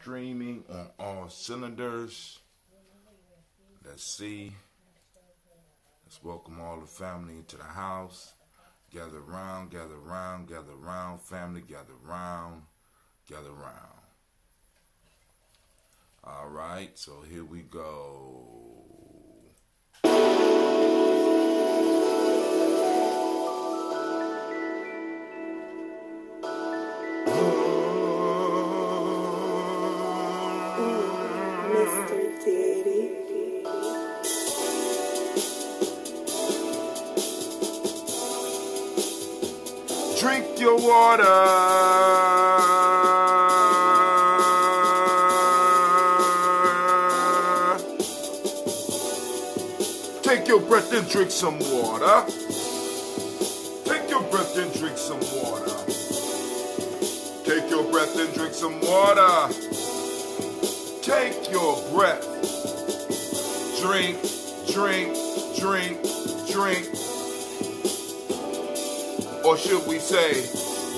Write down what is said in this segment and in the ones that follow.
streaming on all cylinders. Let's see. Let's welcome all the family into the house. Gather round, gather round, gather round, family, gather round, gather round. All right, so here we go. Mr. Daddy. Drink your water. Take your breath and drink some water. Take your breath and drink some water. Take your breath and drink some water. Take your breath. Drink, drink, drink, drink. Or should we say,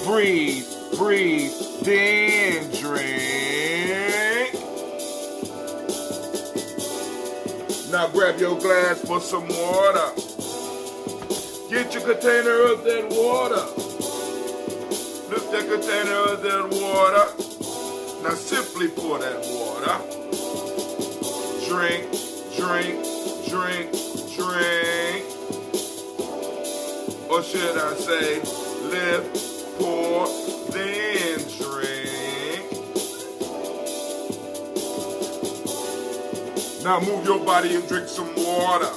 breathe, breathe, then drink. Now grab your glass for some water. Get your container of that water. Lift that container of that water. Now simply pour that water. Drink, drink, drink, drink. Or should I say, lift, pour, then drink. Now move your body and drink some water.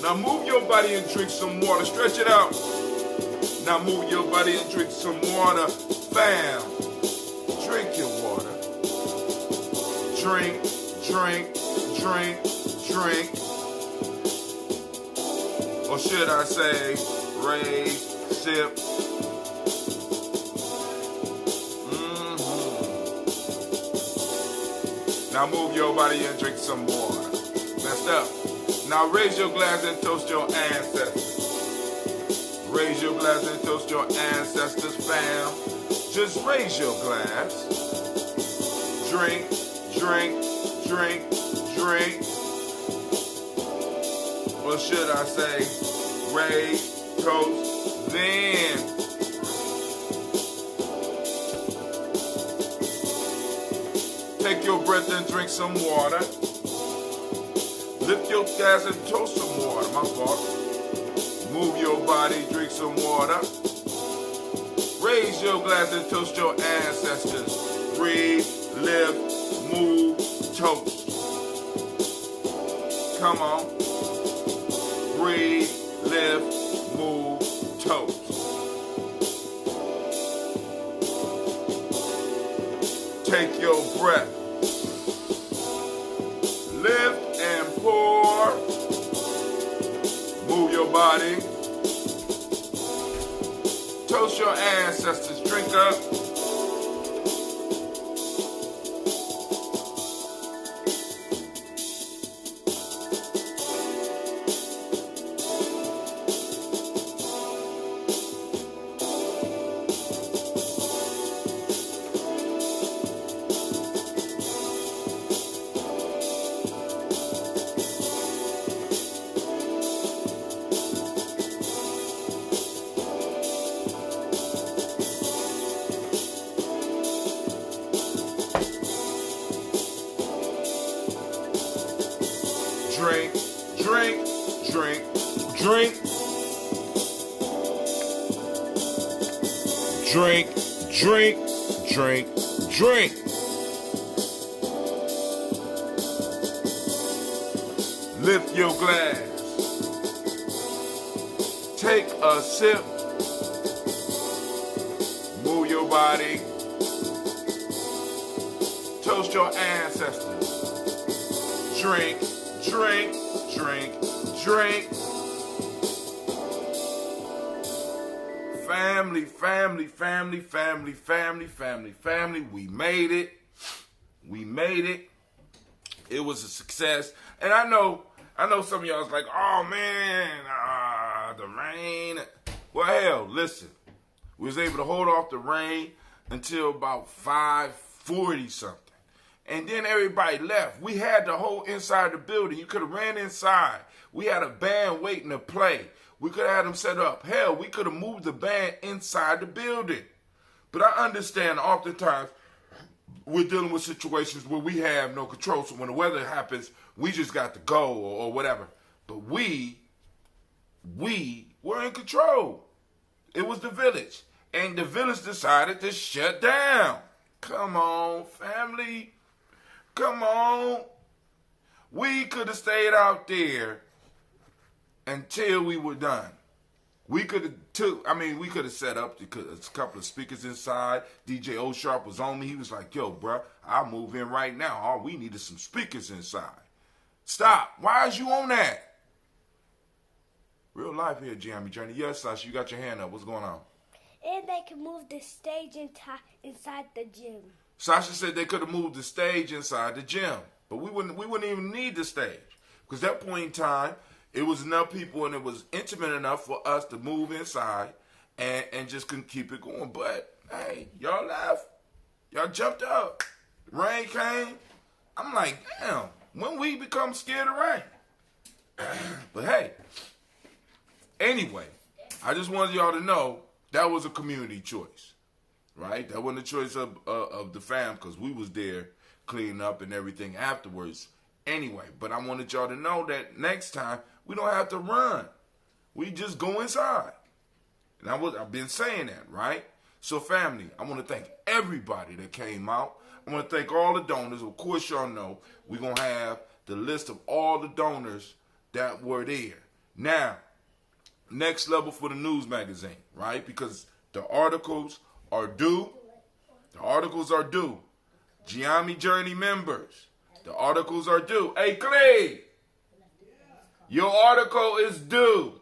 Now move your body and drink some water. Stretch it out. Now move your body and drink some water. Bam. Drink your water. Drink, drink, drink, drink. Or should I say, raise, sip. Now move your body and drink some water. Messed up. Now raise your glass and toast your ancestors. Raise your glass and toast your ancestors, fam. Just raise your glass. Drink, drink, drink, drink. Or should I say, raise, toast, then. Take your breath and drink some water. Lift your glass and toast some water, my fault. Move your body, drink some water. Raise your glass and toast your ancestors. Breathe, live, move, toast. Come on. Breathe, live, move, toast. Take your breath. Lift and pour. Move your body. Toast your ancestors. Drink up. Drink, drink, drink, drink. Drink, drink, drink, drink. Lift your glass. Take a sip. Move your body. Toast your ancestors. Drink, drink, drink, drink. Family, family, family, family, family, family, family. We made it. We made it. It was a success. And I know some of y'all was like, oh man, the rain. Well, hell, listen. We was able to hold off the rain until about 5, 40 something. And then everybody left. We had the whole inside of the building. You could have ran inside. We had a band waiting to play. We could have had them set up. Hell, we could have moved the band inside the building. But I understand oftentimes we're dealing with situations where we have no control. So when the weather happens, we just got to go or whatever. But we were in control. It was the village. And the village decided to shut down. Come on, family. Come on. We could have stayed out there until we were done. We could have set up a couple of speakers inside. DJ O Sharp was on me. He was like, yo, bro, I'll move in right now. All we need is some speakers inside. Stop. Why is you on that? Real life here, Giammi Journey. Yes, Sasha, you got your hand up. What's going on? And they can move the stage inside the gym. Sasha said they could have moved the stage inside the gym. But we wouldn't even need the stage. Because at that point in time, it was enough people and it was intimate enough for us to move inside and just couldn't keep it going. But, hey, y'all left. Y'all jumped up. Rain came. I'm like, damn, when we become scared of rain? But, hey, anyway, I just wanted y'all to know that was a community choice, right? That wasn't a choice of the fam because we was there cleaning up and everything afterwards. Anyway, but I wanted y'all to know that next time we don't have to run. We just go inside. And I've been saying that, right? So family, I want to thank everybody that came out. I want to thank all the donors. Of course, y'all know we're going to have the list of all the donors that were there. Now, next level for the news magazine, right? Because the articles are due. The articles are due. Giammi Journey members, the articles are due. Hey, Clay, your article is due.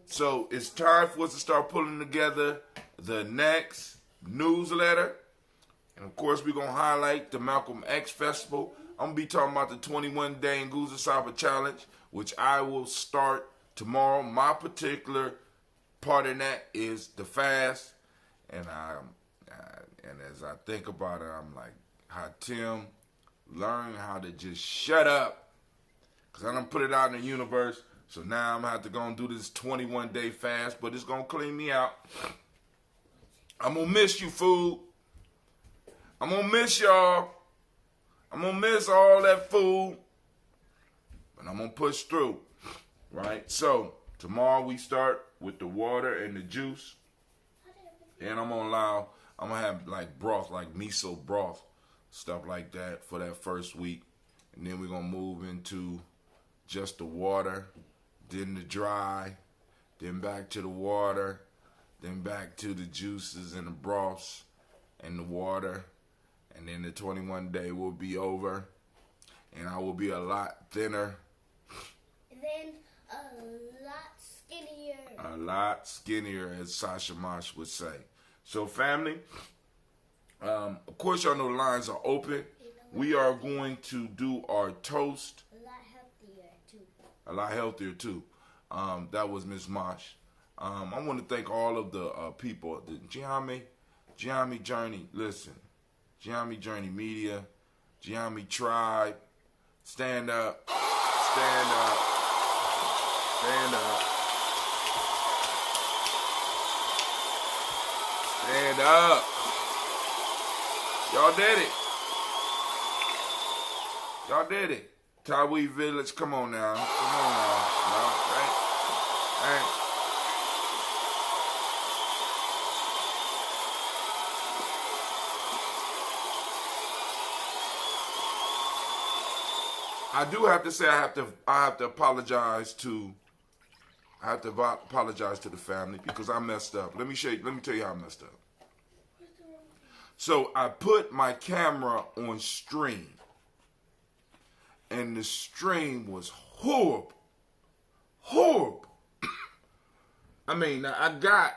So it's time for us to start pulling together the next newsletter. And of course, we're going to highlight the Malcolm X Festival. I'm going to be talking about the 21-day Nguza Saba Challenge, which I will start tomorrow. My particular part in that is the fast. And as I think about it, I'm like, how Tim learned how to just shut up. Because I done put it out in the universe. So now I'm going to have to go and do this 21-day fast. But it's going to clean me out. I'm going to miss you, food. I'm going to miss y'all. I'm going to miss all that food. But I'm going to push through. Right? So tomorrow we start with the water and the juice. And I'm going to have like broth, like miso broth, stuff like that for that first week. And then we're going to move into just the water, then the dry, then back to the water, then back to the juices and the broths and the water. And then the 21-day will be over. And I will be a lot thinner. And then a lot skinnier. A lot skinnier, as Sasha Mosh would say. So, family, of course, y'all know the lines are open. We are going to do our toast. A lot healthier, too. A lot healthier, too. That was Miss Mosh. I want to thank all of the people. The Giammi Journey, listen. Giammi Journey Media, Giammi Tribe, stand up, stand up, stand up, stand up. Y'all did it. Y'all did it. Tawi Village, come on now. Come on now. No, right? I do have to say I have to apologize to the family because I messed up. Let me tell you how I messed up. So I put my camera on stream. And the stream was horrible. Horrible. I mean, I got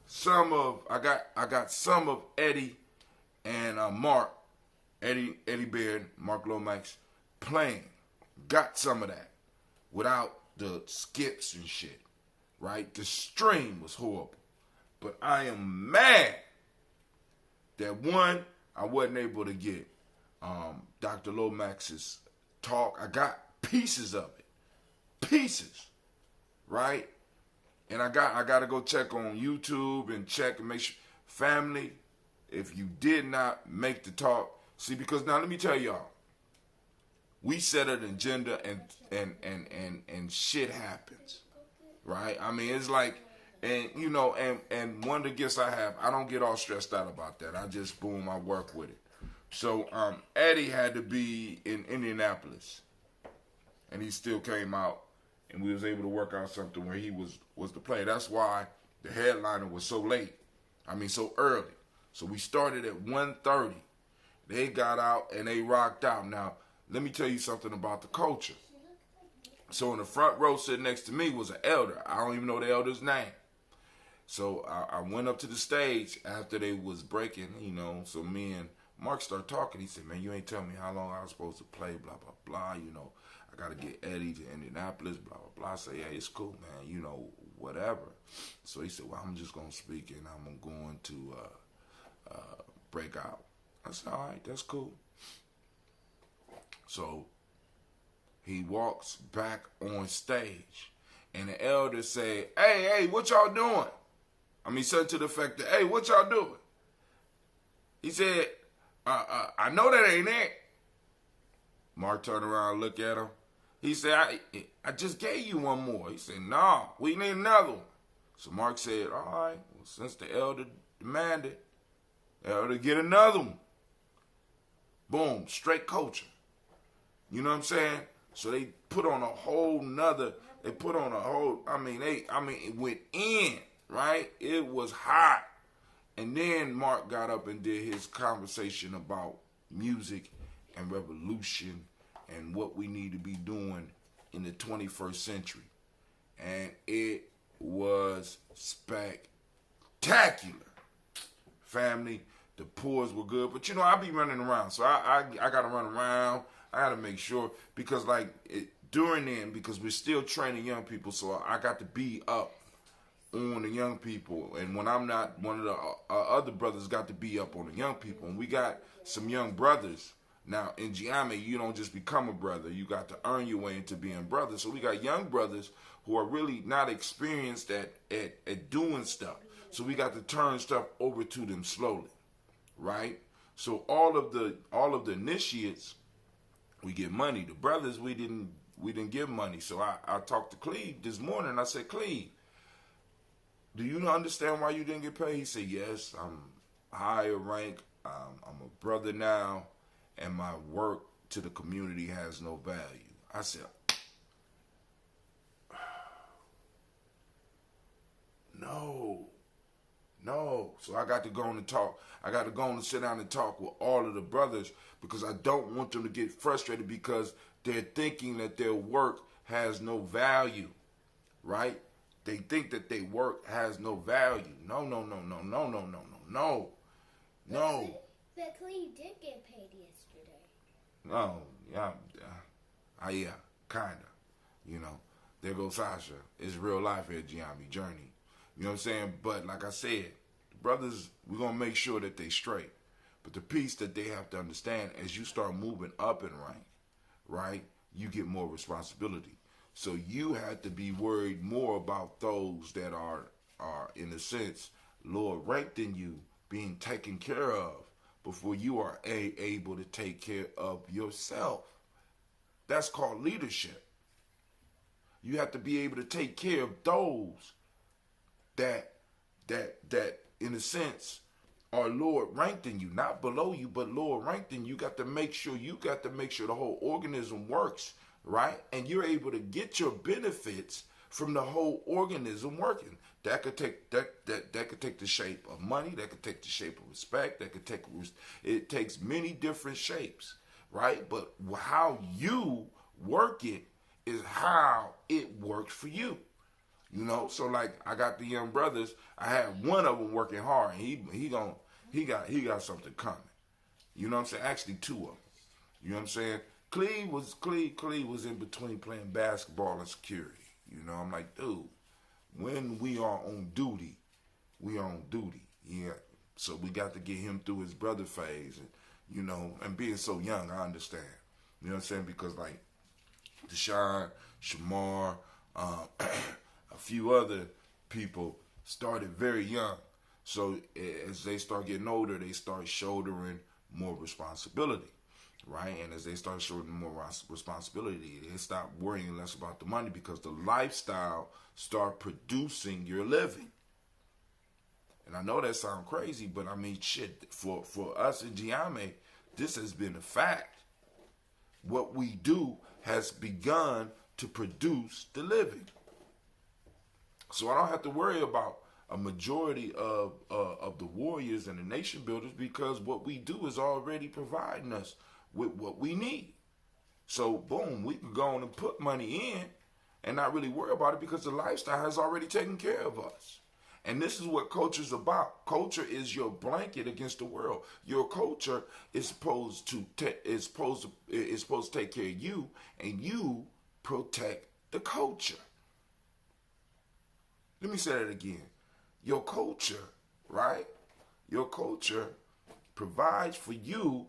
some of Eddie and Mark, Eddie Baird, Mark Lomax playing. Got some of that without the skips and shit. Right? The stream was horrible. But I am mad that one, I wasn't able to get Dr. Lomax's talk. I got pieces of it, pieces, right? And I got to go check on YouTube and check and make sure. Family, if you did not make the talk, see, because now let me tell y'all, we set an agenda and shit happens, right? I mean, it's like, and you know, and one of the gifts I have, I don't get all stressed out about that. I just boom, I work with it. So Eddie had to be in Indianapolis, and he still came out, and we was able to work out something where he was the play. That's why the headliner was so late. I mean, so early. So we started at 1:30. They got out and they rocked out. Now, let me tell you something about the culture. So in the front row sitting next to me was an elder. I don't even know the elder's name. So I went up to the stage after they was breaking, you know. So me and Mark started talking. He said, man, you ain't telling me how long I was supposed to play, blah, blah, blah. You know, I got to get Eddie to Indianapolis, blah, blah, blah. I said, yeah, it's cool, man, you know, whatever. So he said, well, I'm just going to speak and I'm going to break out. I said, all right, that's cool. So he walks back on stage and the elder said, hey, what y'all doing? I mean, said to the effect that, hey, what y'all doing? He said, I know that ain't it. Mark turned around and looked at him. He said, I just gave you one more. He said, no, we need another one. So Mark said, all right, well, since the elder demanded, the elder get another one. Boom, straight culture. You know what I'm saying? So they put on a whole nother, it went in, right? It was hot. And then Mark got up and did his conversation about music and revolution and what we need to be doing in the 21st century. And it was spectacular. Family, the pours were good. But, you know, I be running around. So I got to run around. I got to make sure. Because, during then, because we're still training young people, so I got to be up on the young people. And when I'm not, one of the other brothers got to be up on the young people. And we got some young brothers. Now, in Giami, you don't just become a brother. You got to earn your way into being brothers. So we got young brothers who are really not experienced at doing stuff. So we got to turn stuff over to them slowly, right? So all of the initiates, we get money. The brothers, we didn't give money. So I talked to Cleve this morning. I said, Cleve, do you understand why you didn't get paid? He said, yes, I'm higher rank. I'm a brother now, and my work to the community has no value. I said, no. So I got to go on and talk. I got to go on and sit down and talk with all of the brothers because I don't want them to get frustrated because they're thinking that their work has no value, right? They think that their work has no value. No. But Cleve did get paid yesterday. No, yeah, kinda. You know, there goes Sasha. It's real life here, Giambi Journey. You know what I'm saying? But like I said, the brothers, we're gonna make sure that they straight. But the piece that they have to understand, as you start moving up in rank, right, you get more responsibility. So you have to be worried more about those that are in a sense lower ranked than you being taken care of before you are able to take care of yourself. That's called leadership. You have to be able to take care of those that in a sense are lower ranked than you, not below you, but lower ranked than you. You got to make sure the whole organism works, right? And you're able to get your benefits from the whole organism working. That could take that could take the shape of money. That could take the shape of respect. It takes many different shapes, right? But how you work it is how it works for you. You know, so like I got the young brothers. I had one of them working hard. And he got something coming. You know what I'm saying? Actually, two of them. You know what I'm saying? Cleve was in between playing basketball and security. You know, I'm like, dude, when we are on duty, we are on duty. Yeah, So we got to get him through his brother phase, and and being so young, I understand. You know what I'm saying? Because like Deshaun, Shamar, a few other people started very young. So as they start getting older, they start shouldering more responsibility, right? And as they start shouldering more responsibility, they stop worrying less about the money because the lifestyle start producing your living. And I know that sounds crazy, but I mean, shit, for us in Giame, this has been a fact. What we do has begun to produce the living. So I don't have to worry about a majority of the warriors and the nation builders because what we do is already providing us with what we need. So boom, we can go on and put money in and not really worry about it because the lifestyle has already taken care of us. And this is what culture is about. Culture is your blanket against the world. Your culture is supposed to take care of you, and you protect the culture. Let me say that again. Your culture, right? Your culture provides for you,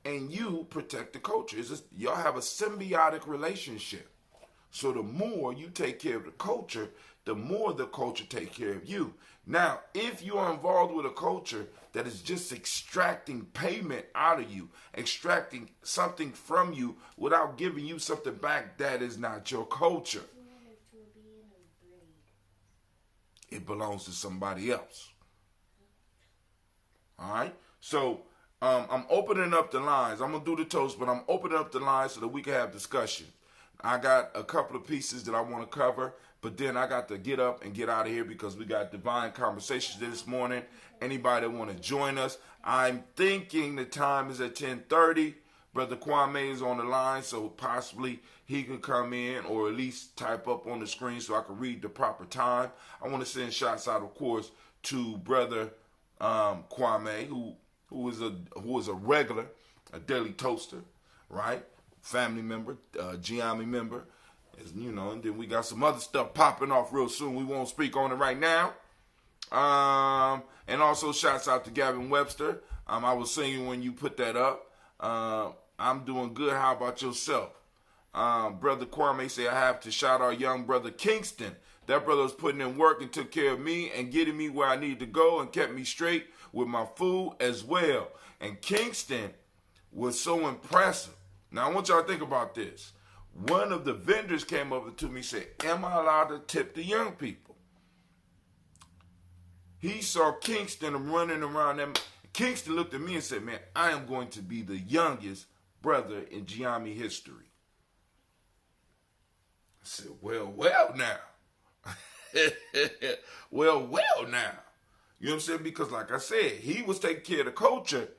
and you protect the culture. Y'all have a symbiotic relationship. So the more you take care of the culture, the more the culture takes care of you. Now, if you are involved with a culture that is just extracting payment out of you, extracting something from you without giving you something back, that is not your culture. It belongs to somebody else. All right? So I'm opening up the lines. I'm going to do the toast, but I'm opening up the lines so that we can have discussion. I got a couple of pieces that I want to cover, but then I got to get up and get out of here because we got divine conversations this morning. Anybody that want to join us, I'm thinking the time is at 10:30. Brother Kwame is on the line, so possibly he could come in or at least type up on the screen so I can read the proper time. I want to send shots out, of course, to Brother Kwame, who is a regular, a daily toaster, right? Family member, Giami member, and then we got some other stuff popping off real soon. We won't speak on it right now. And also shouts out to Gavin Webster. I was singing when you put that up. I'm doing good. How about yourself? Brother Kwame say I have to shout our young brother Kingston. That brother was putting in work and took care of me and getting me where I need to go and kept me straight with my food as well. And Kingston was so impressive. Now, I want y'all to think about this. One of the vendors came up to me and said, am I allowed to tip the young people? He saw Kingston running around them. Kingston looked at me and said, man, I am going to be the youngest brother in Giami history. I said, well now. well now. You know what I'm saying? Because like I said, he was taking care of the culture.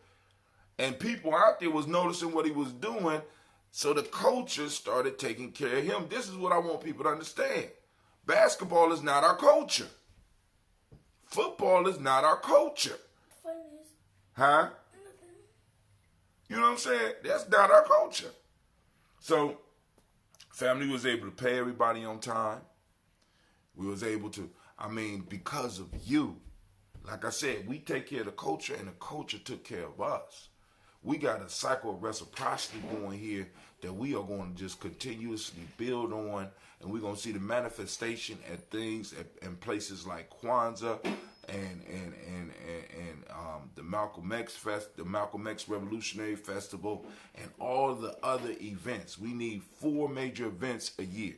And people out there was noticing what he was doing, so the culture started taking care of him. This is what I want people to understand. Basketball is not our culture. Football is not our culture. Huh? You know what I'm saying? That's not our culture. So, family was able to pay everybody on time. We was able to, because of you. Like I said, we take care of the culture, and the culture took care of us. We got a cycle of reciprocity going here that we are going to just continuously build on, and we're going to see the manifestation at things in places like Kwanzaa and the Malcolm X Revolutionary Festival, and all the other events. We need 4 major events a year.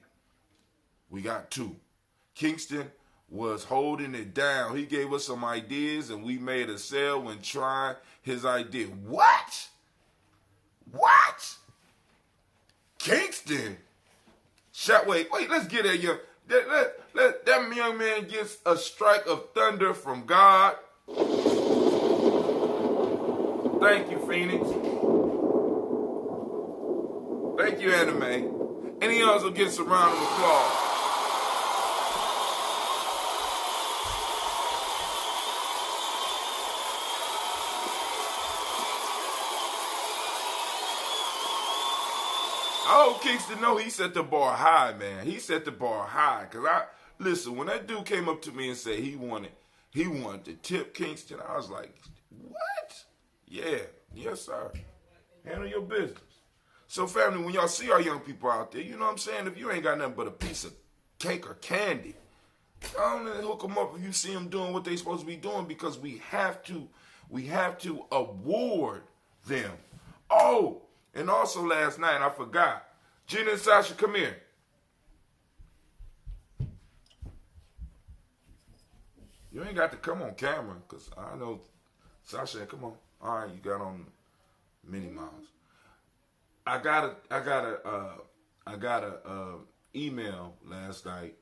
We got 2. Kingston was holding it down. He gave us some ideas, and we made a sale when trying his idea. What? Kingston? Wait, let's get at you. That young man gets a strike of thunder from God. Thank you, Phoenix. Thank you, Anime. And he also gets a round of applause. I hope Kingston know he set the bar high, man. He set the bar high. Listen, when that dude came up to me and said he wanted He wanted to tip Kingston. I was like, what? Yeah, yes, sir. Handle your business. So, family, when y'all see our young people out there, you know what I'm saying? If you ain't got nothing but a piece of cake or candy, go on and hook them up if you see them doing what they supposed to be doing, because we have to award them. Oh, and also last night, I forgot. Gina and Sasha, come here. You ain't got to come on camera, because I know, Sasha, come on. All right, you got on Minnie Mouse. I got a email last night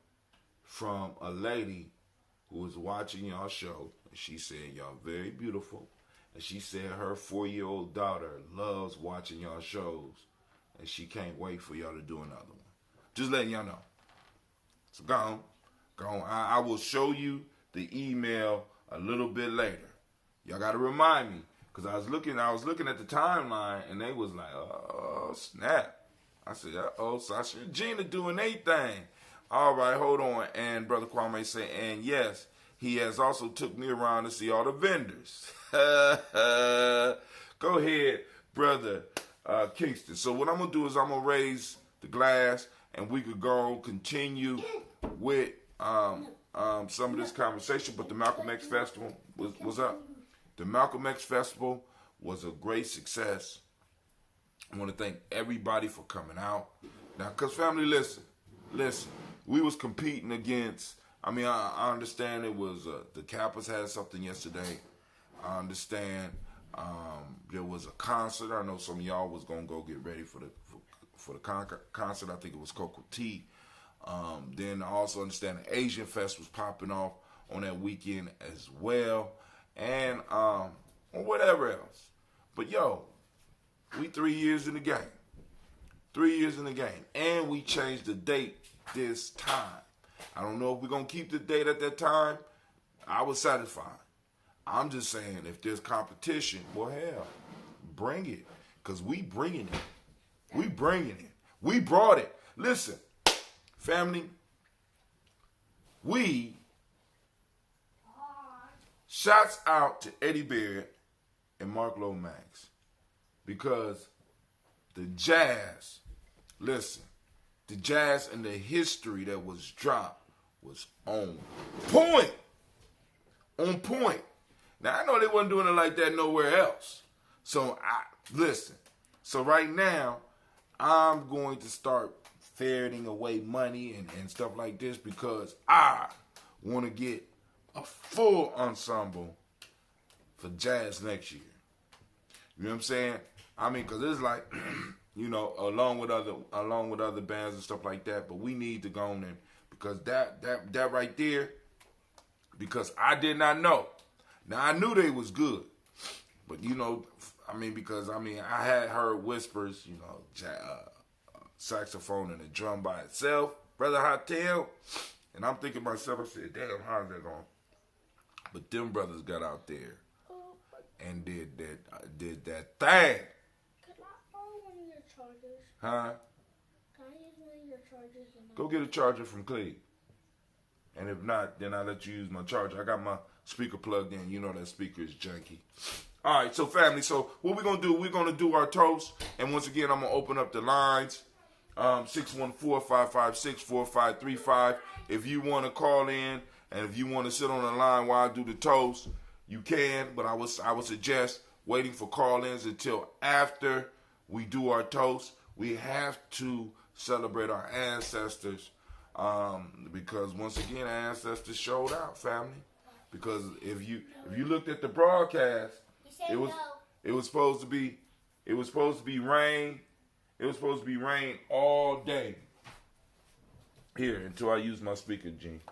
from a lady who was watching y'all show. She said y'all very beautiful, and she said her 4-year-old daughter loves watching y'all shows, and she can't wait for y'all to do another one. Just letting y'all know. So go on. I will show you the email a little bit later. Y'all got to remind me, because I was looking at the timeline, and they was like, oh, snap. I said, uh-oh, Sasha and Gina doing their thing. All right, hold on. And Brother Kwame say, and yes, he has also took me around to see all the vendors. Go ahead, Brother Kingston. So what I'm going to do is I'm going to raise the glass, and we could go continue with some of this conversation. But the Malcolm X Festival was up. The Malcolm X Festival was a great success. I want to thank everybody for coming out. Now, because family, listen. We was competing against, I understand it was, the Kappas had something yesterday. I understand there was a concert. I know some of y'all was going to go get ready for the concert. I think it was Cocoa Tea. Then I also understand the Asian Fest was popping off on that weekend as well. And whatever else. But yo, we 3 years in the game. 3 years in the game. And we changed the date this time. I don't know if we're going to keep the date at that time. I was satisfied. I'm just saying, if there's competition, well, hell, bring it. Because we bringing it. We bringing it. We brought it. Listen, family, shouts out to Eddie Barrett and Mark Lomax, because the jazz, listen, the jazz and the history that was dropped was on point. On point. Now, I know they wasn't doing it like that nowhere else. So, listen. So, right now, I'm going to start ferreting away money and stuff like this, because I want to get a full ensemble for jazz next year. You know what I'm saying? Because it's like, along with other bands and stuff like that. But we need to go on in, because that right there, because I did not know. Now, I knew they was good, but because I had heard whispers, saxophone and a drum by itself, Brother Hotel, and I'm thinking to myself, I said, damn, how's that going? But them brothers got out there and did that thing. Can I borrow one of your chargers? Huh? Can I use one of your chargers? Go get a charger from Cleve. And if not, then I'll let you use my charger. I got my speaker plugged in. You know that speaker is janky. All right, so family, so what we're going to do, we're going to do our toast. And once again, I'm going to open up the lines. 614-556-4535. If you want to call in and if you want to sit on the line while I do the toast, you can. But I would suggest waiting for call-ins until after we do our toast. We have to celebrate our ancestors. Because once again, our ancestors showed out, family. Because if you looked at the broadcast, it was supposed to be rain. It was supposed to be rain all day. Here, until I use my speaker, Gene.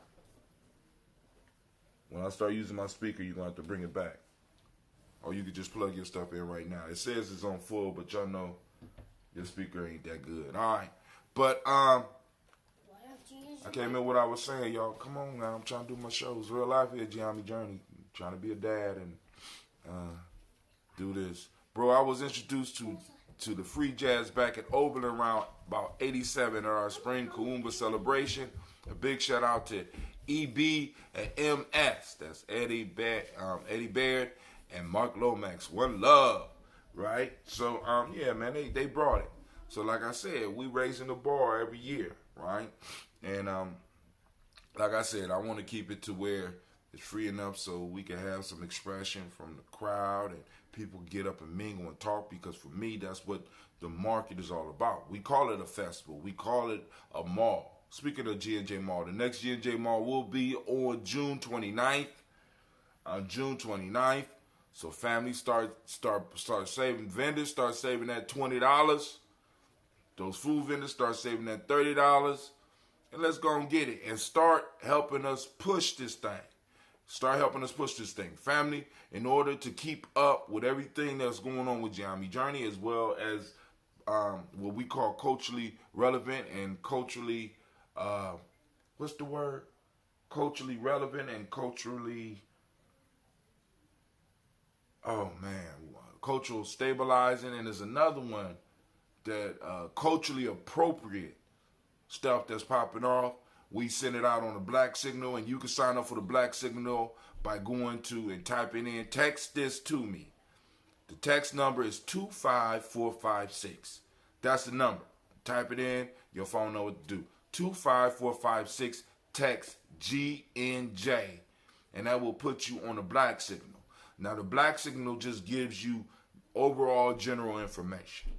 When I start using my speaker, you're gonna have to bring it back. Or you could just plug your stuff in right now. It says it's on full, but y'all know your speaker ain't that good. All right, but I can't remember what I was saying, y'all. Come on now, I'm trying to do my shows. Real life here, Gianni Journey. I'm trying to be a dad and do this. Bro, I was introduced to the free jazz back at Oberlin around about 87 at our spring Kuumba celebration. A big shout out to EB and MS. That's Eddie Baird and Mark Lomax. One love, right? So yeah, man, they brought it. So like I said, we raising the bar every year, right? And like I said, I want to keep it to where it's free enough so we can have some expression from the crowd and people get up and mingle and talk, because for me, that's what the market is all about. We call it a festival. We call it a mall. Speaking of G&J Mall, the next G&J Mall will be on June 29th. June 29th. So families start saving. Vendors start saving that $20. Those food vendors start saving that $30. And let's go and get it and start helping us push this thing. Start helping us push this thing. Family, in order to keep up with everything that's going on with Giambi Journey, as well as what we call culturally relevant and culturally, what's the word? Culturally relevant and culturally, oh man, cultural stabilizing. And there's another one that culturally appropriate stuff that's popping off. We send it out on the Black Signal, and you can sign up for the Black Signal by going to and typing in, text this to me. The text number is 25456. That's the number. Type it in, your phone know what to do. 25456, text GNJ, and that will put you on the Black Signal. Now, the Black Signal just gives you overall general information,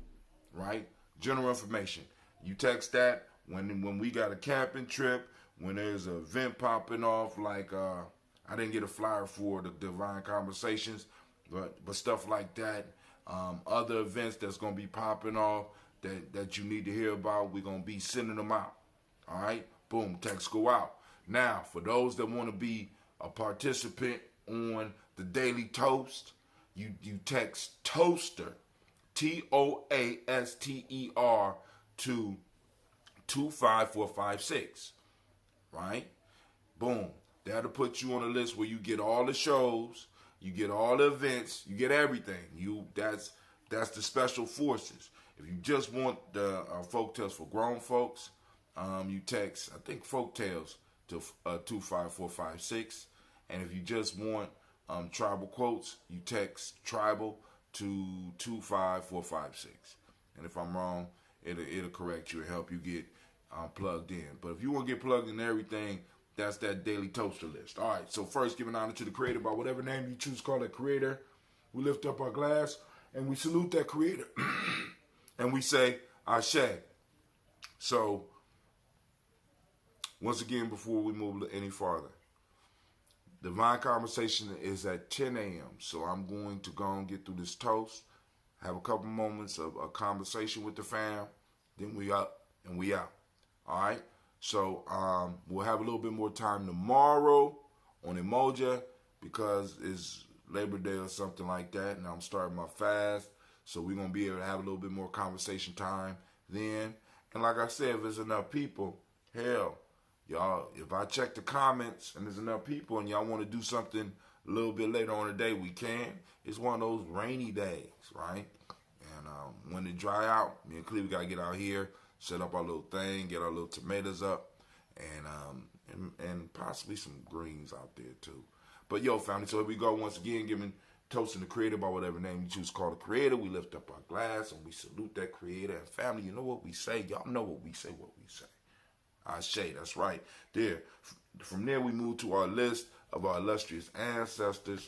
right? General information. You text that when we got a camping trip, when there's an event popping off, like I didn't get a flyer for the Divine Conversations, but stuff like that. Other events that's gonna be popping off that you need to hear about, we're gonna be sending them out. All right, boom, text go out. Now, for those that want to be a participant on the Daily Toast, you text Toaster, TOASTER, to 25456, right? Boom. That'll put you on a list where you get all the shows, you get all the events, you get everything. That's the special forces. If you just want the folk tales for grown folks, you text, I think, folk tales to 25456. And if you just want tribal quotes, you text tribal to 25456. And if I'm wrong, it'll correct you and help you get plugged in. But if you want to get plugged in everything, that's that Daily Toaster list. All right, so first, giving honor to the Creator by whatever name you choose to call that Creator. We lift up our glass and we salute that Creator. And we say, Ashe. So, once again, before we move any farther, Divine Conversation is at 10 a.m. So I'm going to go and get through this toast, have a couple moments of a conversation with the fam, then we up and we out. All right? So we'll have a little bit more time tomorrow on Emoja because it's Labor Day or something like that, and I'm starting my fast. So we're going to be able to have a little bit more conversation time then. And like I said, if there's enough people, hell, y'all, if I check the comments and there's enough people and y'all want to do something a little bit later on in the day, we can. It's one of those rainy days, right? And when it dry out, me and Cleve got to get out here, set up our little thing, get our little tomatoes up, and possibly some greens out there too. But yo, family, so here we go once again, toasting the Creator by whatever name you choose to call the Creator. We lift up our glass and we salute that Creator. And family, you know what we say? Y'all know what we say, Ashe, that's right. There. From there, we move to our list of our illustrious ancestors.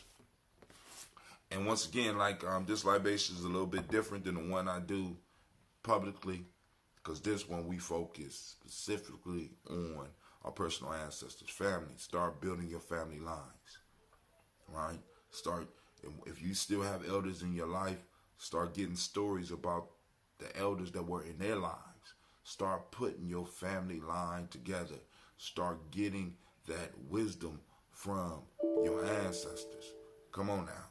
And once again, like this libation is a little bit different than the one I do publicly, because this one we focus specifically on our personal ancestors, family. Start building your family lines, right? If you still have elders in your life, start getting stories about the elders that were in their lives. Start putting your family line together. Start getting that wisdom from your ancestors. Come on now.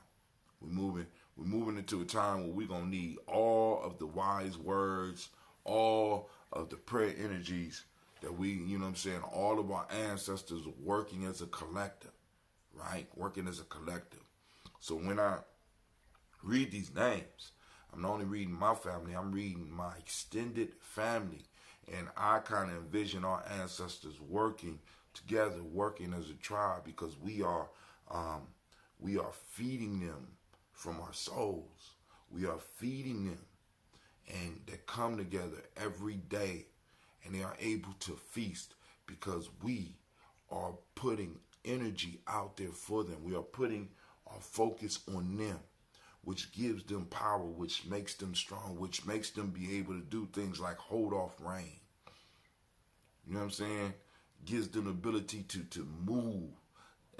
We're moving into a time where we're going to need all of the wise words, all of the prayer energies that we, you know what I'm saying, all of our ancestors working as a collective, right? Working as a collective. So when I read these names, I'm not only reading my family, I'm reading my extended family. And I kind of envision our ancestors working together working as a tribe because we are feeding them from our souls. We are feeding them, and they come together every day, and they are able to feast because we are putting energy out there for them. We are putting our focus on them, which gives them power, which makes them strong, which makes them be able to do things like hold off rain. You know what I'm saying? Gives them the ability to move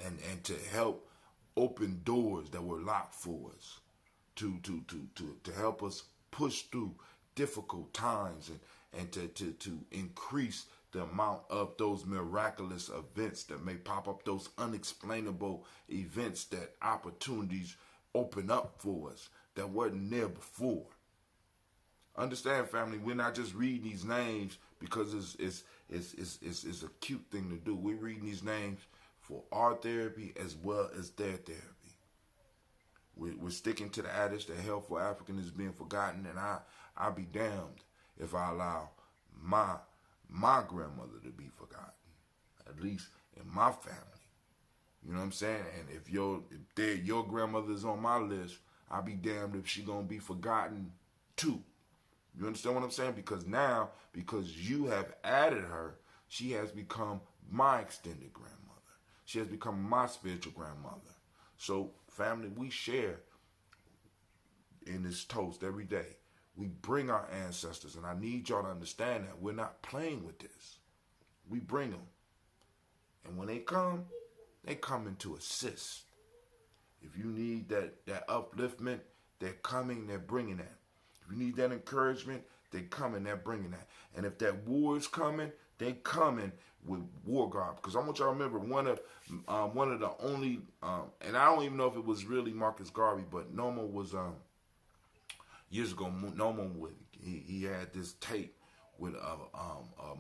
and to help open doors that were locked for us, to help us push through difficult times and to increase the amount of those miraculous events that may pop up, those unexplainable events, that opportunities open up for us that wasn't there before. Understand, family, we're not just reading these names because it's a cute thing to do. We're reading these names for our therapy as well as their therapy. We're sticking to the adage that hell for African is being forgotten, and I'll be damned if I allow my grandmother to be forgotten, at least in my family. You know what I'm saying? And if your grandmother's on my list, I'll be damned if she gonna be forgotten too. You understand what I'm saying? Because now, because you have added her, she has become my extended grandmother. She has become my spiritual grandmother. So, family, we share in this toast every day. We bring our ancestors, and I need y'all to understand that we're not playing with this. We bring them. And when they come in to assist. If you need that upliftment, they're coming, they're bringing that. If you need that encouragement, they're coming, they're bringing that. And if that war is coming, they coming with war garb. Because I want y'all to remember one of the only, and I don't even know if it was really Marcus Garvey, but Noma was years ago. Noma he had this tape with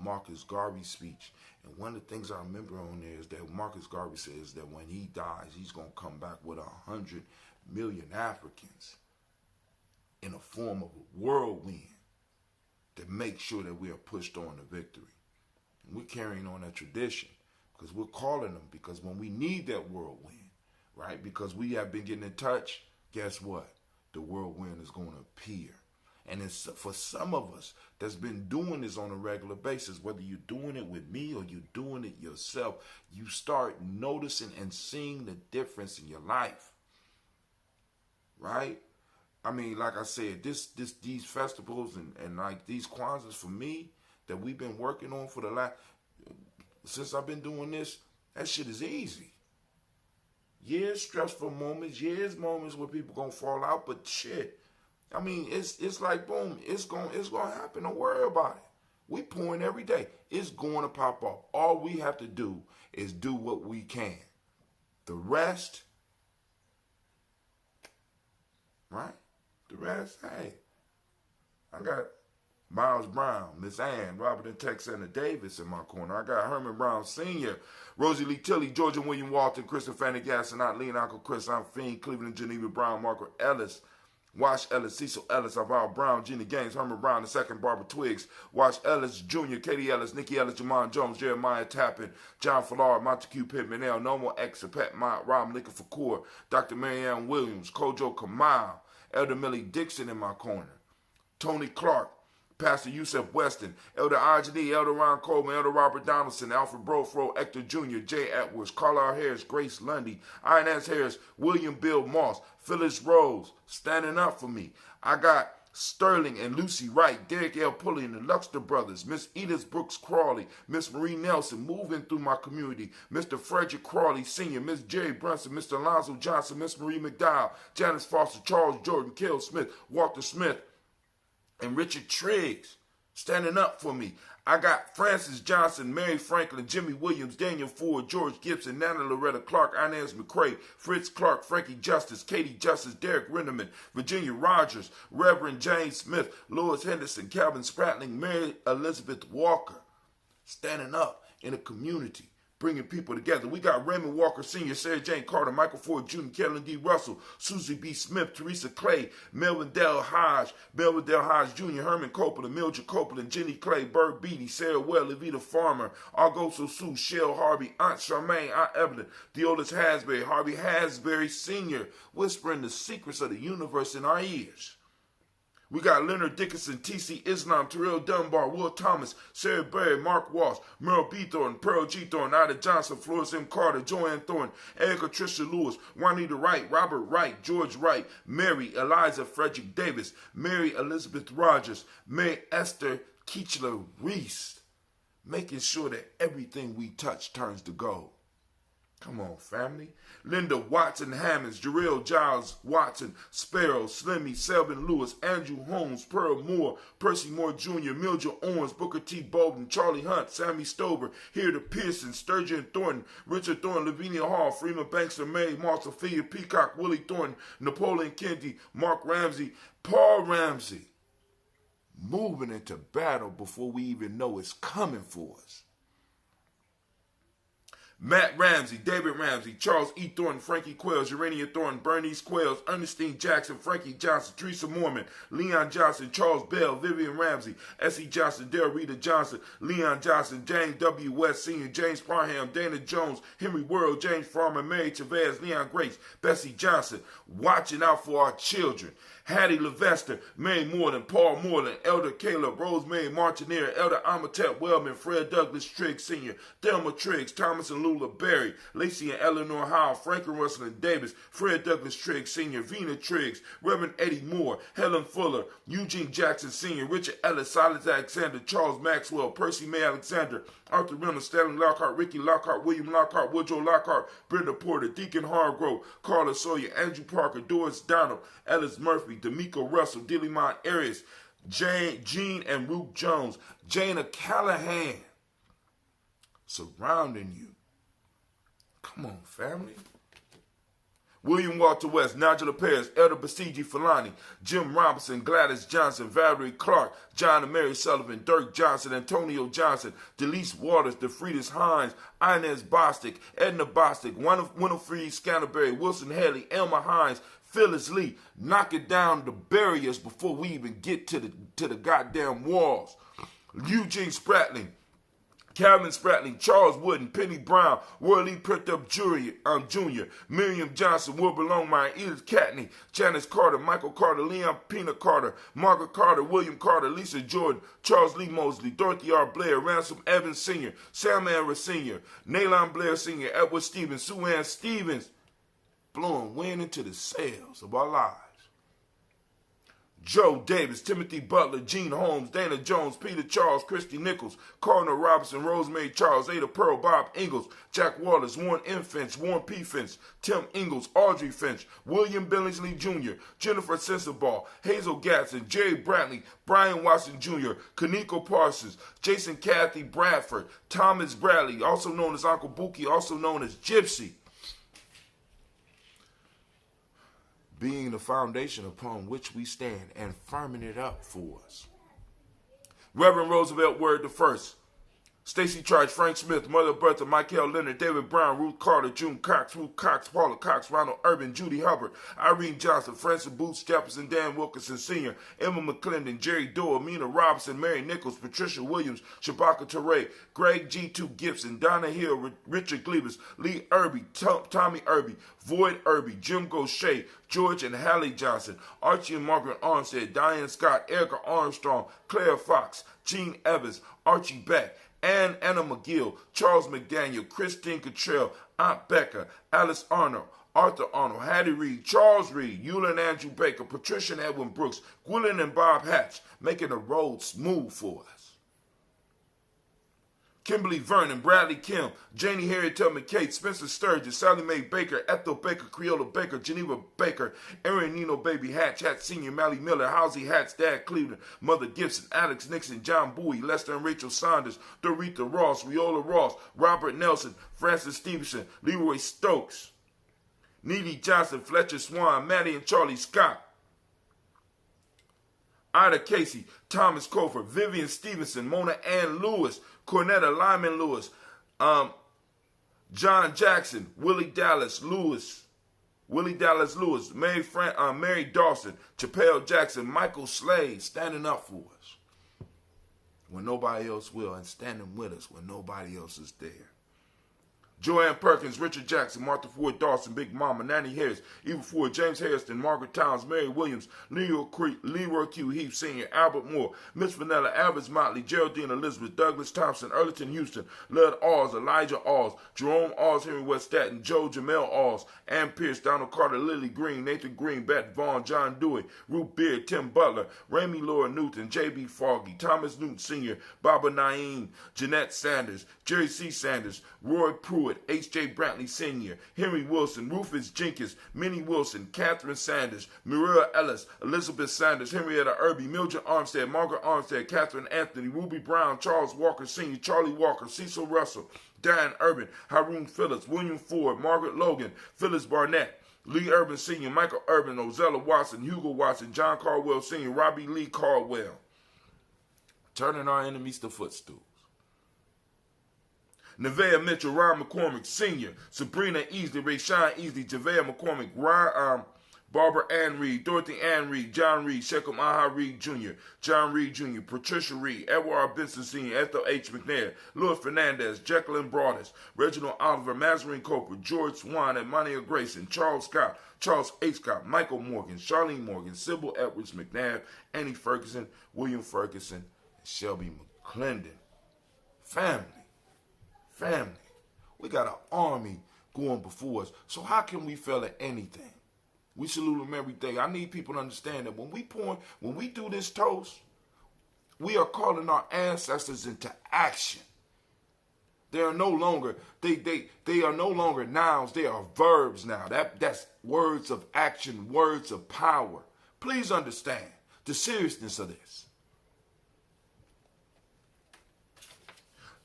Marcus Garvey's speech, and one of the things I remember on there is that Marcus Garvey says that when he dies, he's gonna come back with 100 million Africans in a form of a whirlwind to make sure that we are pushed on to victory. And we're carrying on that tradition because we're calling them, because when we need that whirlwind, right? Because we have been getting in touch, guess what? The whirlwind is going to appear. And it's for some of us that's been doing this on a regular basis, whether you're doing it with me or you're doing it yourself, you start noticing and seeing the difference in your life, right? I mean, like I said, these festivals and like these Kwanzas for me that we've been working on for the last, since I've been doing this, that shit is easy. Years stressful moments, years moments where people gonna fall out, but shit. I mean, it's like boom, it's gonna happen. Don't worry about it. We pouring every day. It's going to pop off. All we have to do is do what we can. The rest, right? The rest, hey, I got Miles Brown, Miss Ann, Robert and Texana Davis in my corner. I got Herman Brown Sr., Rosie Lee Tilley, Georgia William Walton, Kristen Fanny Gassenot, Lee and Uncle Chris, I'm Fiend, Cleveland, Geneva Brown, Margaret Ellis, Wash Ellis, Cecil Ellis, Alvaro Brown, Jenny Gaines, Herman Brown II, Barbara Twiggs, Wash Ellis Jr., Katie Ellis, Nikki Ellis, Jamon Jones, Jeremiah Tappan, John Fallard, Montague Pittman, L, Nomo Exapet, Rob Licker Fakur, Dr. Marianne Williams, Kojo Kamal, Elder Millie Dixon in my corner, Tony Clark, Pastor Yusef Weston, Elder Ajani, Elder Ron Coleman, Elder Robert Donaldson, Alfred Brofro, Hector Jr., Jay Edwards, Carlisle Harris, Grace Lundy, Inez Harris, William Bill Moss, Phyllis Rose, standing up for me. I got Sterling and Lucy Wright, Derek L. Pulley and the Luxter Brothers, Miss Edith Brooks Crawley, Miss Marie Nelson moving through my community, Mr. Frederick Crawley Sr., Miss Jerry Brunson, Mr. Alonzo Johnson, Miss Marie McDowell, Janice Foster, Charles Jordan, Kell Smith, Walter Smith, and Richard Triggs standing up for me. I got Francis Johnson, Mary Franklin, Jimmy Williams, Daniel Ford, George Gibson, Nana Loretta Clark, Inez McCrae, Fritz Clark, Frankie Justice, Katie Justice, Derek Renderman, Virginia Rogers, Reverend James Smith, Lois Henderson, Calvin Spratling, Mary Elizabeth Walker, standing up in the community bringing people together. We got Raymond Walker Sr., Sarah Jane Carter, Michael Ford Jr., Kellen D. Russell, Susie B. Smith, Teresa Clay, Melvin Dell Hodge Jr., Herman Copeland, Mildred Copeland, Jenny Clay, Bird Beatty, Sarah Well, Levita Farmer, Argoso Sue, Shell Harvey, Aunt Charmaine, Aunt Evelyn, Deolis Hasbury, Harvey Hasbury Sr., whispering the secrets of the universe in our ears. We got Leonard Dickinson, T.C. Islam, Terrell Dunbar, Will Thomas, Sarah Berry, Mark Walsh, Merle B. Thornton, Pearl G. Thornton, Ida Johnson, Florence M. Carter, Joanne Thornton, Erica Tricia Lewis, Juanita Wright, Robert Wright, George Wright, Mary Eliza Frederick Davis, Mary Elizabeth Rogers, Mary Esther Keechler Reese, making sure that everything we touch turns to gold. Come on, family. Linda Watson Hammonds, Jarrell Giles Watson, Sparrow, Slimmy, Selvin Lewis, Andrew Holmes, Pearl Moore, Percy Moore Jr., Mildred Owens, Booker T. Bolden, Charlie Hunt, Sammy Stover, Hilda Pearson, Sturgeon Thornton, Richard Thornton, Lavinia Hall, Freeman Bankster, Mary Moss, Sophia Peacock, Willie Thornton, Napoleon Kennedy, Mark Ramsey, Paul Ramsey. Moving into battle before we even know it's coming for us. Matt Ramsey, David Ramsey, Charles E. Thornton, Frankie Quails, Urania Thornton, Bernice Quails, Ernestine Jackson, Frankie Johnson, Teresa Mormon, Leon Johnson, Charles Bell, Vivian Ramsey, S.E. Johnson, Del Rita Johnson, Leon Johnson, James W. West Sr., James Parham, Dana Jones, Henry Worrell, James Farmer, Mary Chavez, Leon Grace, Bessie Johnson, watching out for our children. Hattie Levester, Mary Moreland, Paul Moreland, Elder Caleb, Rosemary Martineer, Elder Amatep Wellman, Fred Douglas Triggs Sr., Thelma Triggs, Thomas and Lula Berry, Lacey and Eleanor Howe, Franklin Russell and Davis, Fred Douglas Triggs Sr., Vina Triggs, Reverend Eddie Moore, Helen Fuller, Eugene Jackson Sr., Richard Ellis, Silas Alexander, Charles Maxwell, Percy May Alexander, Arthur Reynolds, Stanley Lockhart, Ricky Lockhart, William Lockhart, Woodrow Lockhart, Brenda Porter, Deacon Hargrove, Carla Sawyer, Andrew Parker, Doris Donald, Ellis Murphy, D'Amico Russell, Dillimon Arias, Jean and Ruth Jones, Jana Callahan, surrounding you. Come on, family. William Walter West, Nigel Perez, Elder Basiji Falani, Jim Robinson, Gladys Johnson, Valerie Clark, John and Mary Sullivan, Dirk Johnson, Antonio Johnson, Delise Waters, DeFridas Hines, Inez Bostic, Edna Bostic, Winifred Scanterbury, Wilson Haley, Elma Hines, Phyllis Lee, knocking down the barriers before we even get to the goddamn walls. Eugene Spratling, Calvin Spratling, Charles Wooden, Penny Brown, Roy Lee Prithup Jr., Miriam Johnson, Wilbur Longmire, Edith Catney, Janice Carter, Michael Carter, Leon Pena Carter, Margaret Carter, William Carter, Lisa Jordan, Charles Lee Mosley, Dorothy R. Blair, Ransom Evans Sr., Sam Anra Sr., Nalon Blair Sr., Edward Stevens, Sue Ann Stevens, blowing wind into the sails of our lives. Joe Davis, Timothy Butler, Gene Holmes, Dana Jones, Peter Charles, Christy Nichols, Cardinal Robinson, Rosemary Charles, Ada Pearl, Bob Ingalls, Jack Wallace, Warren M. Finch, Warren P. Finch, Tim Ingalls, Audrey Finch, William Billingsley Jr., Jennifer Sensabaugh, Hazel Gatson, Jerry Brantley, Brian Watson Jr., Kaneko Parsons, Jason Kathy Bradford, Thomas Bradley, also known as Uncle Buki, also known as Gypsy, being the foundation upon which we stand and firming it up for us. Reverend Roosevelt Word I, Stacey Charge, Frank Smith, Mother Bertha, Michael Leonard, David Brown, Ruth Carter, June Cox, Ruth Cox, Paula Cox, Ronald Urban, Judy Hubbard, Irene Johnson, Francis Boots, Jefferson, Dan Wilkinson Sr., Emma McClendon, Jerry Doyle, Mina Robinson, Mary Nichols, Patricia Williams, Shabaka Teray, Greg G2 Gibson, Donna Hill, Richard Glebus, Lee Irby, Tommy Irby, Void Irby, Jim Gaucher, George and Hallie Johnson, Archie and Margaret Armstead, Diane Scott, Erica Armstrong, Claire Fox, Gene Evans, Archie Beck, Anna McGill, Charles McDaniel, Christine Cottrell, Aunt Becca, Alice Arnold, Arthur Arnold, Hattie Reed, Charles Reed, Eula and Andrew Baker, Patricia and Edwin Brooks, Gwilyn and Bob Hatch, making the road smooth for us. Kimberly Vernon, Bradley Kim, Janie Harriet Tubman Kate, Spencer Sturgis, Sally Mae Baker, Ethel Baker, Creola Baker, Geneva Baker, Erin Nino Baby Hatch, Hatch Sr., Mally Miller, Halsey Hatch, Dad Cleveland, Mother Gibson, Alex Nixon, John Bowie, Lester and Rachel Saunders, Doretha Ross, Riola Ross, Robert Nelson, Francis Stevenson, Leroy Stokes, Neely Johnson, Fletcher Swan, Maddie and Charlie Scott, Ida Casey, Thomas Cofer, Vivian Stevenson, Mona Ann Lewis, Cornetta Lyman Lewis, John Jackson, Willie Dallas Lewis, Mary Dawson, Chappelle Jackson, Michael Slade, standing up for us when nobody else will, and standing with us when nobody else is there. Joanne Perkins, Richard Jackson, Martha Ford Dawson, Big Mama, Nanny Harris, Eva Ford, James Hairston, Margaret Towns, Mary Williams, Leroy Q. Heath Sr., Albert Moore, Miss Vanilla, Alvis Motley, Geraldine Elizabeth, Douglas Thompson, Erlington Houston, Lud Oz, Elijah Oz, Jerome Oz, Henry West Staten, Joe Jamel Oz, Ann Pierce, Donald Carter, Lily Green, Nathan Green, Beth Vaughn, John Dewey, Ruth Beard, Tim Butler, Ramey Laura Newton, J.B. Foggy, Thomas Newton Sr., Baba Naeem, Jeanette Sanders, Jerry C. Sanders, Roy Pruitt, H.J. Brantley Sr., Henry Wilson, Rufus Jenkins, Minnie Wilson, Catherine Sanders, Muriel Ellis, Elizabeth Sanders, Henrietta Irby, Mildred Armstead, Margaret Armstead, Catherine Anthony, Ruby Brown, Charles Walker Sr., Charlie Walker, Cecil Russell, Dan Urban, Haroon Phillips, William Ford, Margaret Logan, Phyllis Barnett, Lee Urban Sr., Michael Urban, Ozella Watson, Hugo Watson, John Caldwell Sr., Robbie Lee Caldwell. Turning our enemies to footstools. Nevaeh Mitchell, Ron McCormick Sr., Sabrina Easley, Rayshawn Easley, Javea McCormick, Barbara Ann Reed, Dorothy Ann Reed, John Reed, Shechem Aha Reed Jr., John Reed Jr., Patricia Reed, Edward R. Benson Sr., Ethel H. McNair, Louis Fernandez, Jacqueline Broadus, Reginald Oliver, Mazarine Coper, George Swan, Imani Grayson, Charles Scott, Charles H. Scott, Michael Morgan, Charlene Morgan, Sybil Edwards McNabb, Annie Ferguson, William Ferguson, and Shelby McClendon. Family, we got an army going before us. So how can we fail at anything? We salute them every day. I need people to understand that when we do this toast, we are calling our ancestors into action. They are no longer they are no longer nouns. They are verbs now. That's words of action, words of power. Please understand the seriousness of this.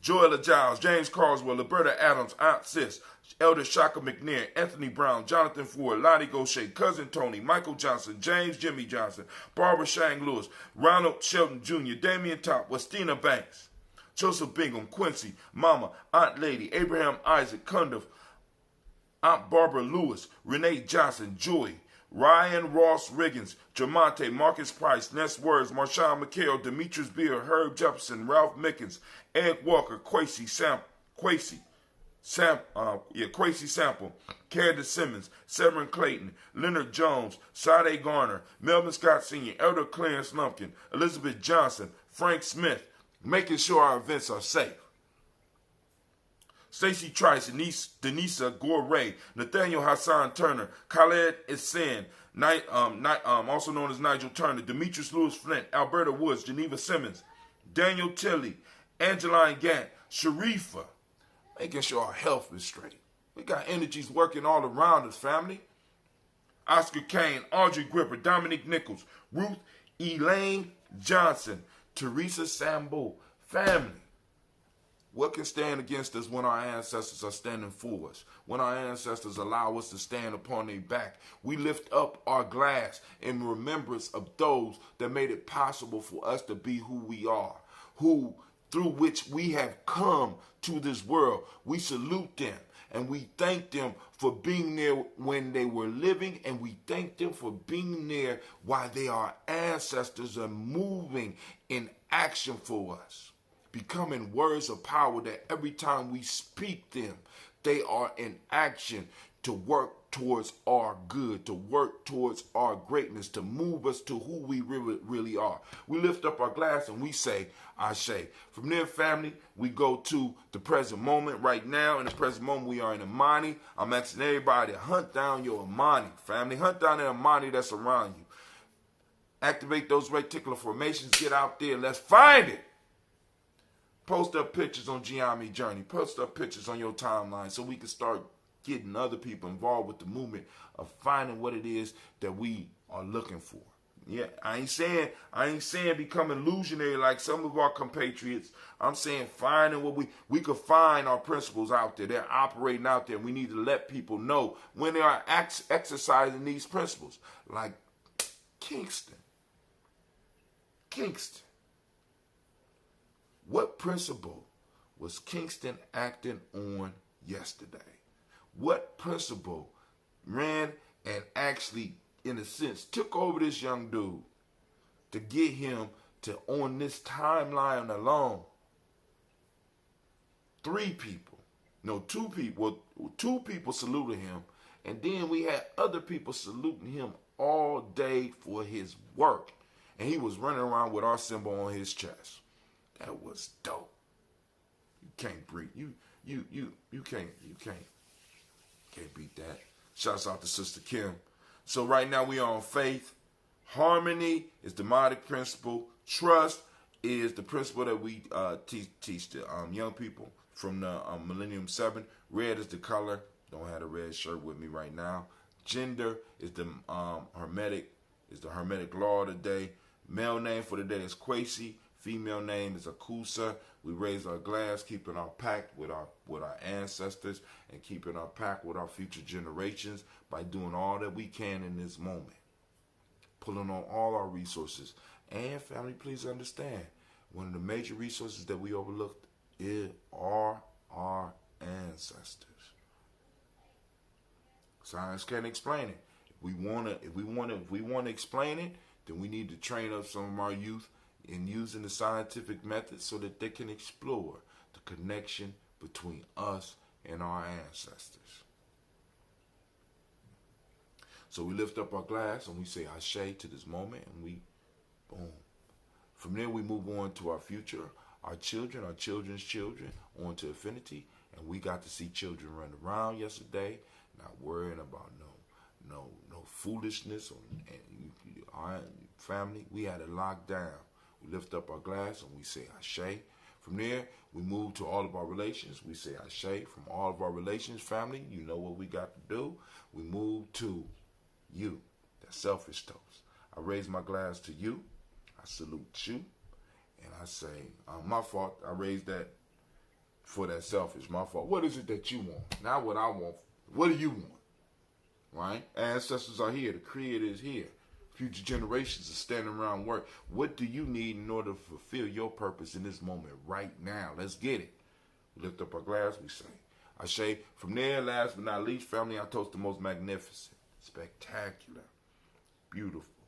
Joella Giles, James Carswell, Liberta Adams, Aunt Sis, Elder Shaka McNair, Anthony Brown, Jonathan Ford, Lottie Gaucher, Cousin Tony, Michael Johnson, James Jimmy Johnson, Barbara Shang Lewis, Ronald Shelton Jr., Damian Top, Westina Banks, Joseph Bingham, Quincy, Mama, Aunt Lady, Abraham Isaac, Cundiff, Aunt Barbara Lewis, Renee Johnson, Joy, Ryan Ross Riggins, Jamonte, Marcus Price, Ness Words, Marshawn McHale, Demetrius Beer, Herb Jefferson, Ralph Mickens, Ed Walker, Quasi Sample, Candace Simmons, Severin Clayton, Leonard Jones, Sade Garner, Melvin Scott Sr., Elder Clarence Lumpkin, Elizabeth Johnson, Frank Smith, making sure our events are safe. Stacey Trice, Denisa Gore, Nathaniel Hassan Turner, Khaled Isen, also known as Nigel Turner, Demetrius Lewis Flint, Alberta Woods, Geneva Simmons, Daniel Tilley, Angeline Gant, Sharifa, making sure our health is straight. We got energies working all around us, family. Oscar Kane, Audrey Gripper, Dominique Nichols, Ruth Elaine Johnson, Teresa Sambo, family. What can stand against us when our ancestors are standing for us? When our ancestors allow us to stand upon their back? We lift up our glass in remembrance of those that made it possible for us to be who we are, through which we have come to this world. We salute them and we thank them for being there when they were living, and we thank them for being there while they are ancestors and moving in action for us. Becoming words of power that every time we speak them, they are in action to work towards our good, to work towards our greatness, to move us to who we really are. We lift up our glass and we say, Ashe. From there, family, we go to the present moment. Right now, in the present moment, we are in Imani. I'm asking everybody to hunt down your Imani, family. Hunt down the Imani that's around you. Activate those reticular formations. Get out there. Let's find it. Post up pictures on Giami Journey. Post up pictures on your timeline so we can start getting other people involved with the movement of finding what it is that we are looking for. Yeah, I ain't saying become illusionary like some of our compatriots. I'm saying finding what we could find our principles out there. They're operating out there. We need to let people know when they are exercising these principles. Like Kingston. What principle was Kingston acting on yesterday? What principle ran and actually, in a sense, took over this young dude to get him to, on this timeline alone, two people saluted him, and then we had other people saluting him all day for his work. And he was running around with our symbol on his chest. That was dope. You can't breathe. You can't beat that. Shouts out to Sister Kim. So right now we are on faith. Harmony is the demonic principle. Trust is the principle that we teach the young people from the Millennium 7. Red is the color. Don't have a red shirt with me right now. Gender is the hermetic law of the day. Male name for the day is Kwesi. Female name is Akusa. We raise our glass, keeping our pact with our ancestors and keeping our pact with our future generations by doing all that we can in this moment. Pulling on all our resources. And family, please understand, one of the major resources that we overlooked are our ancestors. Science can't explain it. If we want to explain it, then we need to train up some of our youth in using the scientific method so that they can explore the connection between us and our ancestors. So we lift up our glass and we say Ashe to this moment, and we, boom. From there we move on to our future, our children, our children's children, on to infinity. And we got to see children run around yesterday, not worrying about no foolishness. And our family, we had it locked down. We lift up our glass and we say Ashe. From there, we move to all of our relations. We say Ashe. From all of our relations, family, you know what we got to do. We move to you, that selfish toast. I raise my glass to you. I salute you. And I say, my fault. I raised that for that selfish. My fault. What is it that you want? Not what I want. What do you want? Right? Ancestors are here. The Creator is here. Future generations are standing around work. What do you need in order to fulfill your purpose in this moment right now? Let's get it. We lift up our glass. We say, Ashe. From there, last but not least, family, I toast the most magnificent, spectacular, beautiful,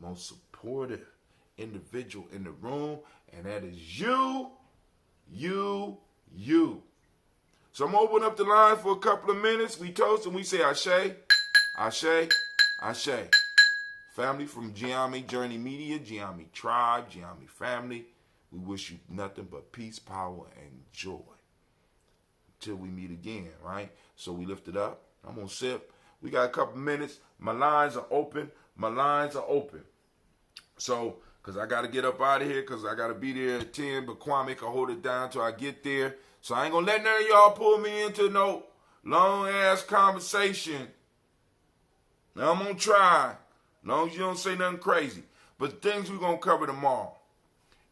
most supportive individual in the room, and that is you. So I'm opening up the line for a couple of minutes. We toast and we say Ashe, Ashe, Ashe. Family from Giami Journey Media, Giami Tribe, Giami Family, we wish you nothing but peace, power, and joy. Until we meet again, right? So we lift it up. I'm going to sip. We got a couple minutes. My lines are open. So, because I got to get up out of here, because I got to be there at 10, but Kwame can hold it down till I get there. So I ain't going to let none of y'all pull me into no long-ass conversation. Now I'm going to try. As long as you don't say nothing crazy. But the things we're going to cover tomorrow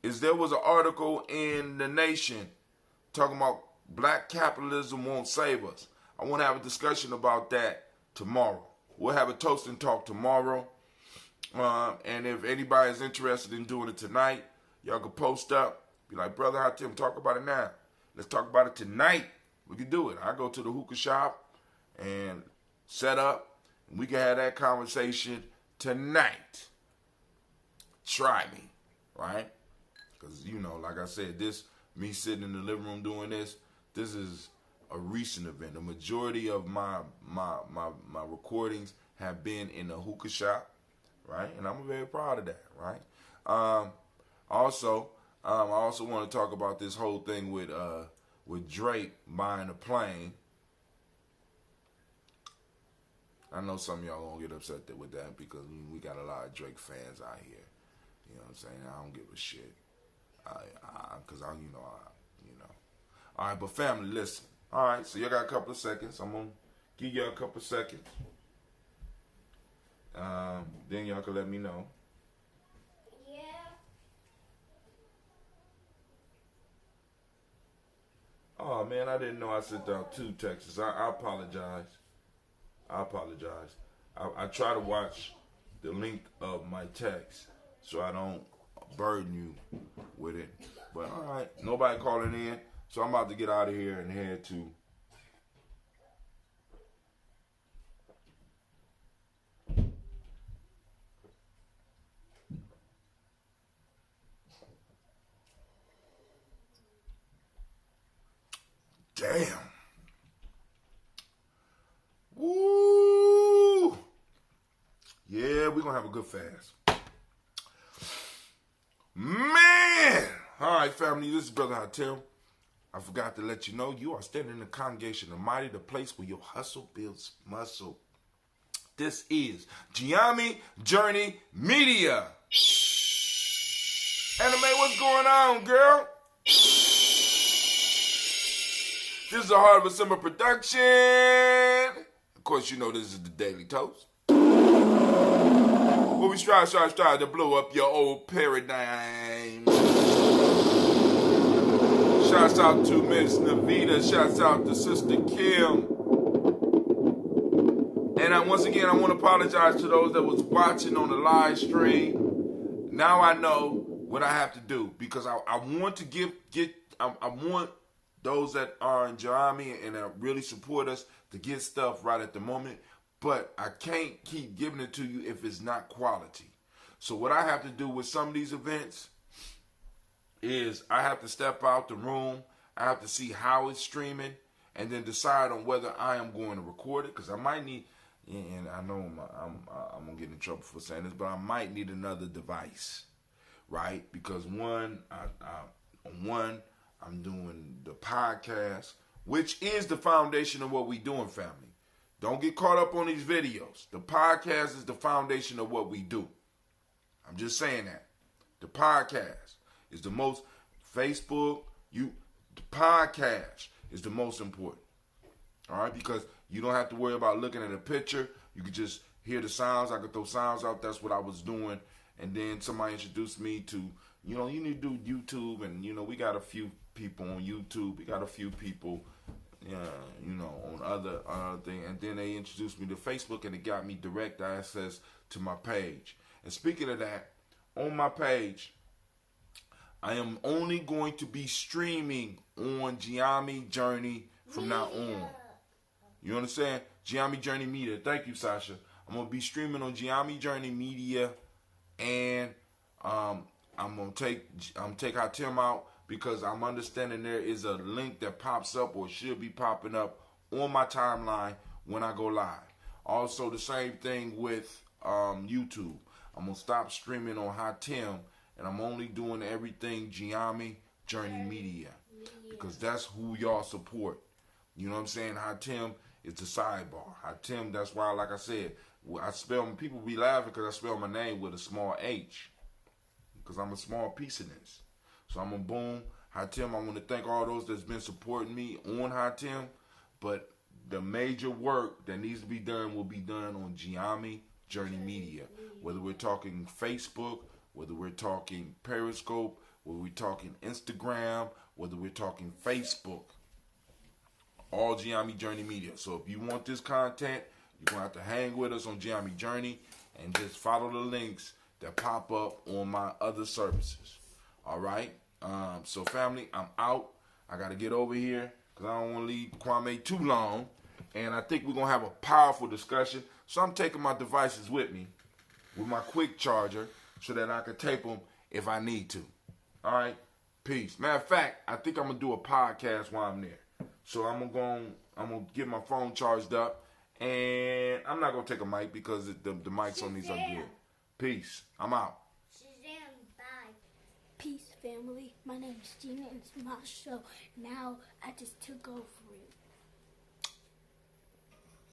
is there was an article in The Nation talking about black capitalism won't save us. I want to have a discussion about that tomorrow. We'll have a toast and talk tomorrow. And if anybody is interested in doing it tonight, y'all can post up. Be like, brother, how Tim, talk about it now. Let's talk about it tonight. We can do it. I go to the hookah shop and set up. And we can have that conversation tonight. Try me, right? Because, like I said, me sitting in the living room doing this is a recent event. The majority of my recordings have been in the hookah shop, right? And I'm very proud of that, right? I also want to talk about this whole thing with Drake buying a plane. I know some of y'all gonna get upset with that because we got a lot of Drake fans out here. You know what I'm saying? I don't give a shit. Because All right, but family, listen. All right, so y'all got a couple of seconds. I'm gonna give y'all a couple of seconds. Then y'all can let me know. Yeah. Oh man, I didn't know I sent out 2 texts. I apologize. I try to watch the length of my text so I don't burden you with it. But all right, nobody calling in, so I'm about to get out of here and head to good fast. Man! Alright, family, this is Brother Hatem. I forgot to let you know you are standing in the congregation of Mighty, the place where your hustle builds muscle. This is Giami Journey Media. Anime, what's going on, girl? This is a Heart of a Summer production. Of course, you know this is the Daily Toast. Where we strive to blow up your old paradigm. Shouts out to Miss Navita. Shouts out to Sister Kim. And once again, I want to apologize to those that was watching on the live stream. Now I know what I have to do because I want to I want those that are in Giami and that really support us to get stuff right at the moment. But I can't keep giving it to you if it's not quality. So what I have to do with some of these events is I have to step out the room. I have to see how it's streaming and then decide on whether I am going to record it because I might need, and I know I'm going to get in trouble for saying this, but I might need another device, right? Because I'm doing the podcast, which is the foundation of what we doing, family. Don't get caught up on these videos. The podcast is the foundation of what we do. I'm just saying that. The podcast is the most, the podcast is the most important. All right? Because you don't have to worry about looking at a picture. You can just hear the sounds. I could throw sounds out. That's what I was doing. And then somebody introduced me to, you need to do YouTube. And, we got a few people on YouTube. We got a few people, on other thing. And then they introduced me to Facebook, and it got me direct access to my page. And speaking of that, on my page, I am only going to be streaming on Giami Journey from now on. You understand? Giami Journey Media. Thank you, Sasha. I'm going to be streaming on Giami Journey Media, and I'm going to take Hatem out because I'm understanding there is a link that pops up or should be popping up on my timeline when I go live. Also, the same thing with YouTube. I'm going to stop streaming on Hatem, and I'm only doing everything Giami Journey Media because that's who y'all support. You know what I'm saying? Hatem is the sidebar. Hatem, that's why, like I said, people be laughing because I spell my name with a small H because I'm a small piece of this. So I'm going to boom. Hatem, I want to thank all those that's been supporting me on Hatem, but the major work that needs to be done will be done on Giami Journey Media. Whether we're talking Facebook, whether we're talking Periscope, whether we're talking Instagram, whether we're talking Facebook, all Giami Journey Media. So if you want this content, you're going to have to hang with us on Giami Journey and just follow the links that pop up on my other services. All right? So family, I'm out. I got to get over here because I don't want to leave Kwame too long. And I think we're going to have a powerful discussion. So I'm taking my devices with me with my quick charger so that I can tape them if I need to. All right? Peace. Matter of fact, I think I'm going to do a podcast while I'm there. So I'm going to get my phone charged up. And I'm not going to take a mic because the mics on these are good. Peace. I'm out. Peace, family. My name is Gina, and it's my show. Now I just took over it.